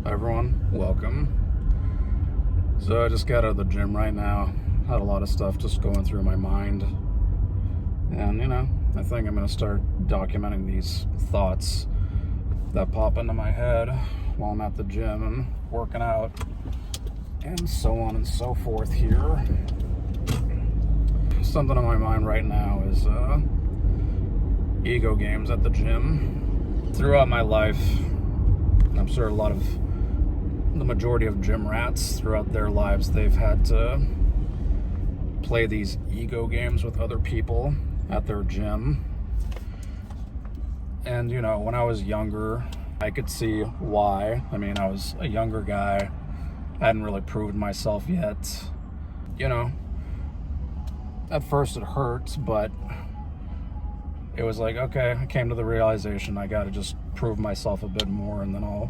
Everyone, welcome. So I just got out of the gym right now. Had a lot of stuff just going through my mind. And I think I'm gonna start documenting these thoughts that pop into my head while I'm at the gym and working out and so on and so forth here. Something on my mind right now is ego games at the gym. Throughout my life, I'm sure the majority of gym rats throughout their lives, they've had to play these ego games with other people at their gym. And when I was younger, I could see why. I mean, I was a younger guy, I hadn't really proven myself yet. At first it hurts, but it was like, okay, I came to the realization I gotta just prove myself a bit more and then I'll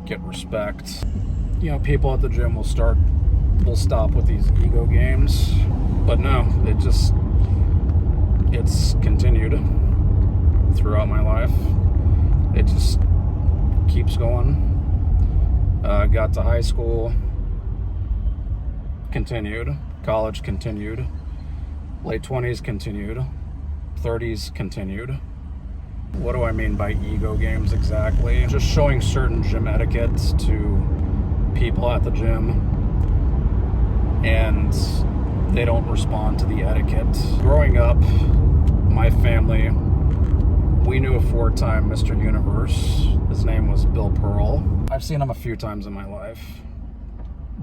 get respect. People at the gym will stop with these ego games, but no, it's continued throughout my life. It just keeps going. Got to high school, continued. College continued. Late 20s continued. 30s continued. What do I mean by ego games exactly? Just showing certain gym etiquettes to people at the gym, and they don't respond to the etiquette. Growing up, my family, we knew a four-time Mr. Universe. His name was Bill Pearl. I've seen him a few times in my life,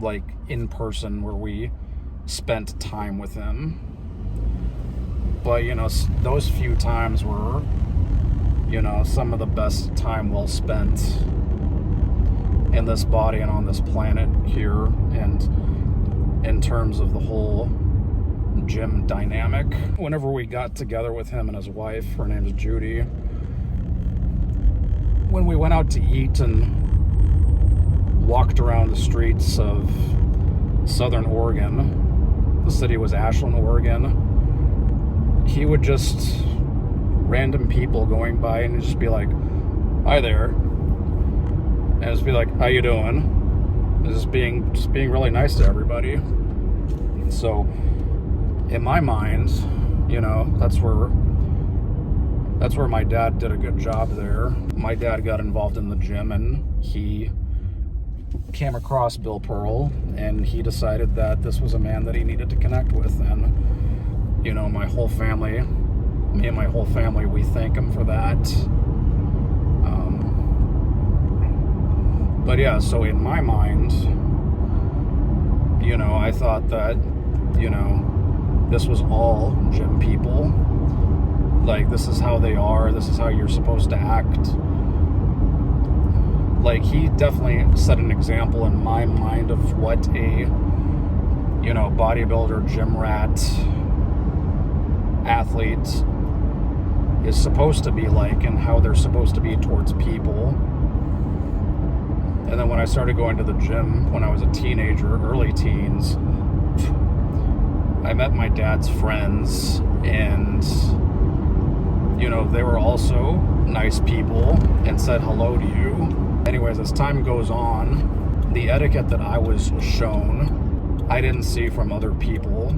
like in person, where we spent time with him. But those few times were some of the best time well spent in this body and on this planet here, and in terms of the whole gym dynamic. Whenever we got together with him and his wife, her name is Judy, when we went out to eat and walked around the streets of Southern Oregon, the city was Ashland, Oregon, he would just, random people going by and just be like, hi there, and just be like, how you doing? And just being really nice to everybody. And so in my mind, that's where my dad did a good job there. My dad got involved in the gym and he came across Bill Pearl and he decided that this was a man that he needed to connect with. And my whole family, me and my whole family, we thank him for that. But yeah, so in my mind, I thought that, this was all gym people. Like, this is how they are, this is how you're supposed to act. Like, he definitely set an example in my mind of what a, bodybuilder, gym rat, athlete is supposed to be like, and how they're supposed to be towards people. And then when I started going to the gym when I was a teenager, early teens, I met my dad's friends, and they were also nice people and said hello to you. Anyways, as time goes on, the etiquette that I was shown, I didn't see from other people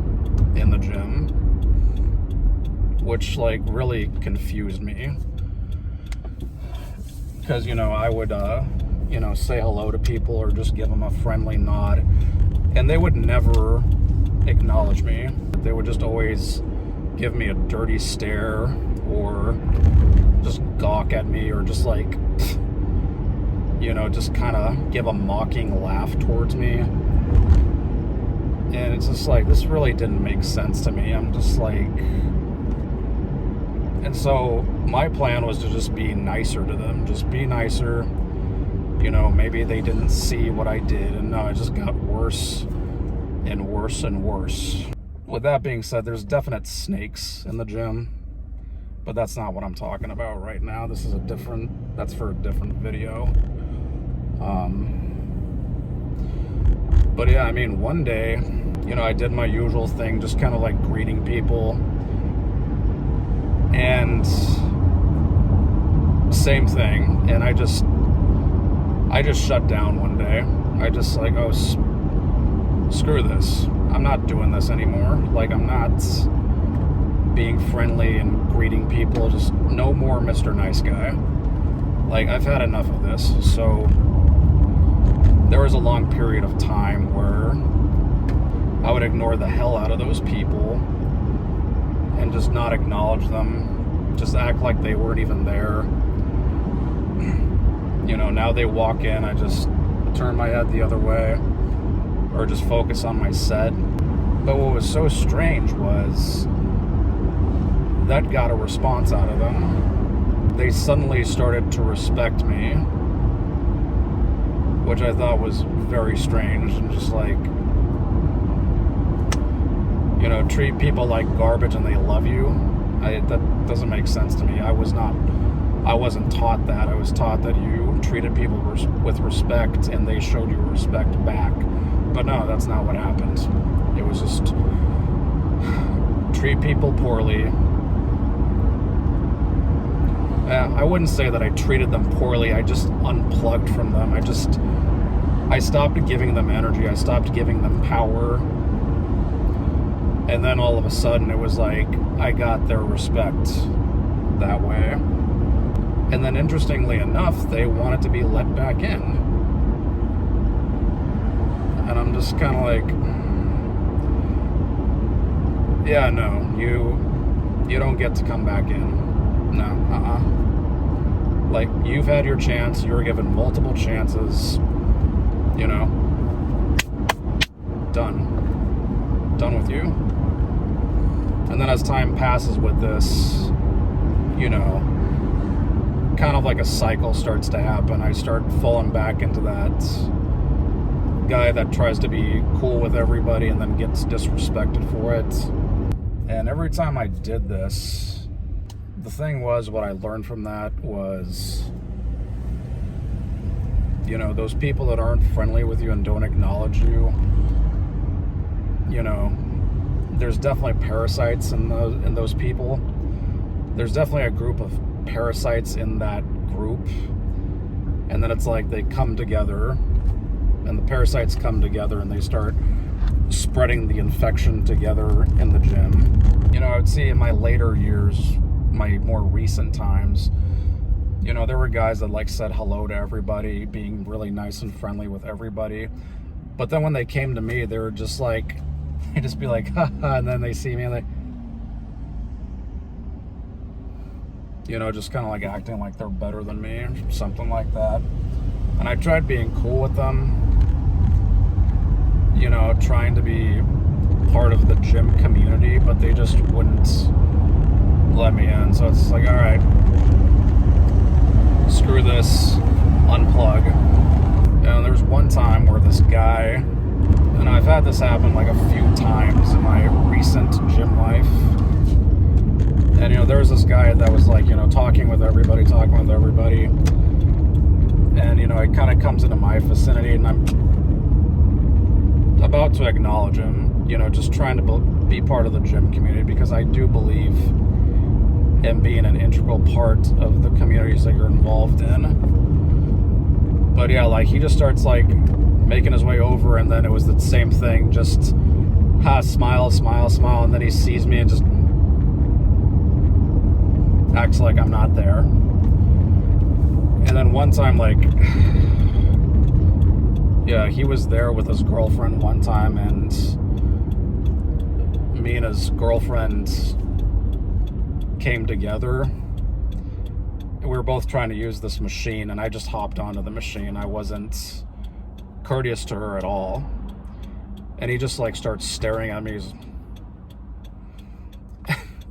in the gym, which really confused me. Because I would say hello to people or just give them a friendly nod, and they would never acknowledge me. They would just always give me a dirty stare or just gawk at me, or just just kind of give a mocking laugh towards me. And it's just this really didn't make sense to me. I'm just and so my plan was to just be nicer to them, just be nicer. Maybe they didn't see what I did, and no, it just got worse and worse and worse. With that being said, there's definite snakes in the gym, but that's not what I'm talking about right now. That's for a different video. But yeah, one day, I did my usual thing, just kind of greeting people, and same thing, and I just I just shut down one day. I just like, oh, screw this. I'm not doing this anymore. Like, I'm not being friendly and greeting people. Just no more Mr. Nice Guy. Like, I've had enough of this. So there was a long period of time where I would ignore the hell out of those people and just not acknowledge them. Just act like they weren't even there. You know, now they walk in, I just turn my head the other way or just focus on my set. But what was so strange was that got a response out of them. They suddenly started to respect me, which I thought was very strange, and just like, you know, treat people like garbage and they love you. That doesn't make sense to me. I wasn't taught that. I was taught that you treated people with respect and they showed you respect back. But no, that's not what happened. It was just treat people poorly. I wouldn't say that I treated them poorly. I just unplugged from them. I stopped giving them energy. I stopped giving them power. And then all of a sudden it was like I got their respect that way. And then interestingly enough, they wanted to be let back in. And I'm just kind of like, yeah, no, you don't get to come back in. No, Like, you've had your chance, you were given multiple chances, you know. Done with you. And then as time passes with this, you know, kind of like a cycle starts to happen. I start falling back into that guy that tries to be cool with everybody and then gets disrespected for it. And every time I did this, the thing was, what I learned from that was, you know, those people that aren't friendly with you and don't acknowledge you, you know, there's definitely parasites in those people. There's definitely a group of parasites in that group, and then it's like they come together, and the parasites come together and they start spreading the infection together in the gym. You know, I would see in my later years, my more recent times, you know, there were guys that like said hello to everybody, being really nice and friendly with everybody, but then when they came to me, they were just like, they'd just be like, haha, and then they see me and they, you know, just kind of like acting like they're better than me or something like that. And I tried being cool with them, you know, trying to be part of the gym community, but they just wouldn't let me in. So it's like, all right, screw this, unplug. And there's one time where this guy, and I've had this happen like a few times in my recent gym life. And, you know, there was this guy that was like, you know, talking with everybody. And, you know, it kind of comes into my vicinity and I'm about to acknowledge him, you know, just trying to be part of the gym community, because I do believe in being an integral part of the communities that you're involved in. But yeah, like, he just starts like making his way over, and then it was the same thing, just smile, and then he sees me and just acts like I'm not there. And then one time, like, yeah, he was there with his girlfriend one time, and me and his girlfriend came together. We were both trying to use this machine, and I just hopped onto the machine. I wasn't courteous to her at all. And he just like starts staring at me.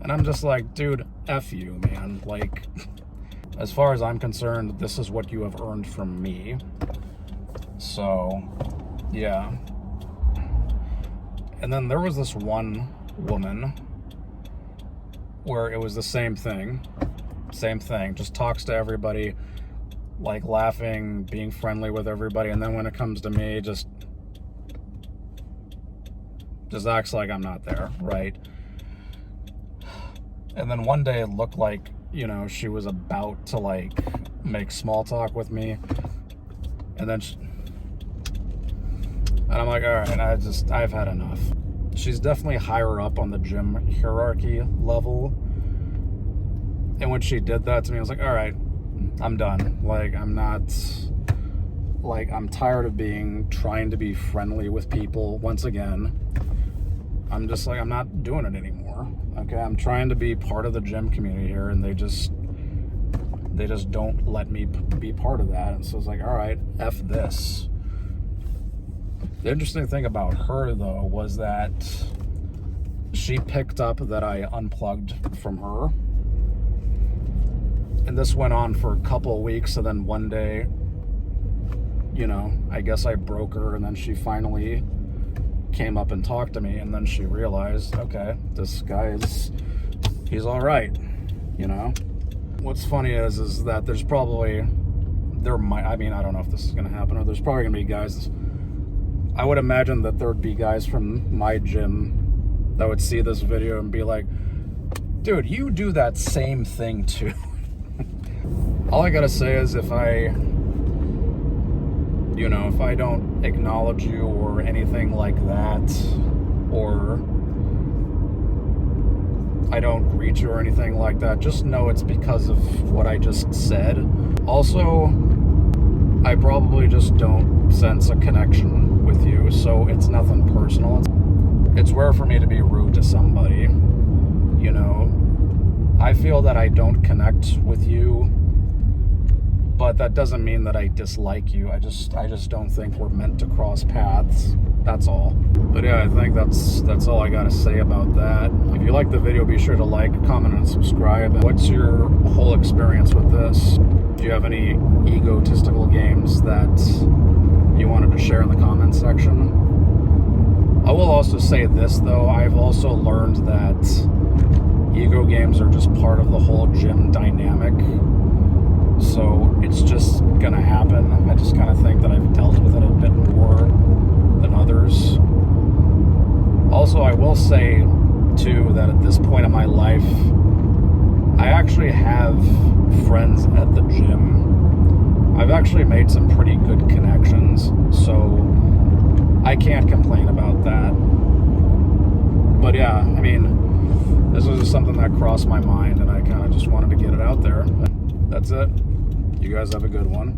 And I'm just like, dude, F you, man. Like, as far as I'm concerned, this is what you have earned from me. So, yeah. And then there was this one woman where it was the same thing, just talks to everybody, like laughing, being friendly with everybody, and then when it comes to me, just acts like I'm not there, right? And then one day it looked like, you know, she was about to like make small talk with me, And then and I'm like, all right, I've had enough. She's definitely higher up on the gym hierarchy level. And when she did that to me, I was like, all right, I'm done. Like, I'm tired of trying to be friendly with people once again. I'm just like, I'm not doing it anymore. Okay, I'm trying to be part of the gym community here, and they just don't let me be part of that. And so it's like, all right, F this. The interesting thing about her, though, was that she picked up that I unplugged from her. And this went on for a couple of weeks, and then one day, I guess I broke her, and then she finally came up and talked to me, and then she realized, okay, this guy he's all right, What's funny is that I don't know if this is going to happen, or there's probably going to be guys, I would imagine that there would be guys from my gym that would see this video and be like, dude, you do that same thing too. All I gotta say is if I don't acknowledge you or anything like that, or I don't greet you or anything like that, just know it's because of what I just said. Also, I probably just don't sense a connection with you, so it's nothing personal. It's rare for me to be rude to somebody, I feel that I don't connect with you, but that doesn't mean that I dislike you. I just don't think we're meant to cross paths. That's all. But yeah, I think that's all I gotta say about that. If you like the video, be sure to like, comment, and subscribe. What's your whole experience with this? Do you have any egotistical games that you wanted to share in the comments section? I will also say this, though. I've also learned that ego games are just part of the whole gym dynamic. So it's just gonna happen. I just kind of think that I've dealt with it a bit more than others. Also, I will say, too, that at this point in my life, I actually have friends at the gym. I've actually made some pretty good connections, so I can't complain about that. But yeah, this was just something that crossed my mind, and I kind of just wanted to get it out there. That's it. You guys have a good one.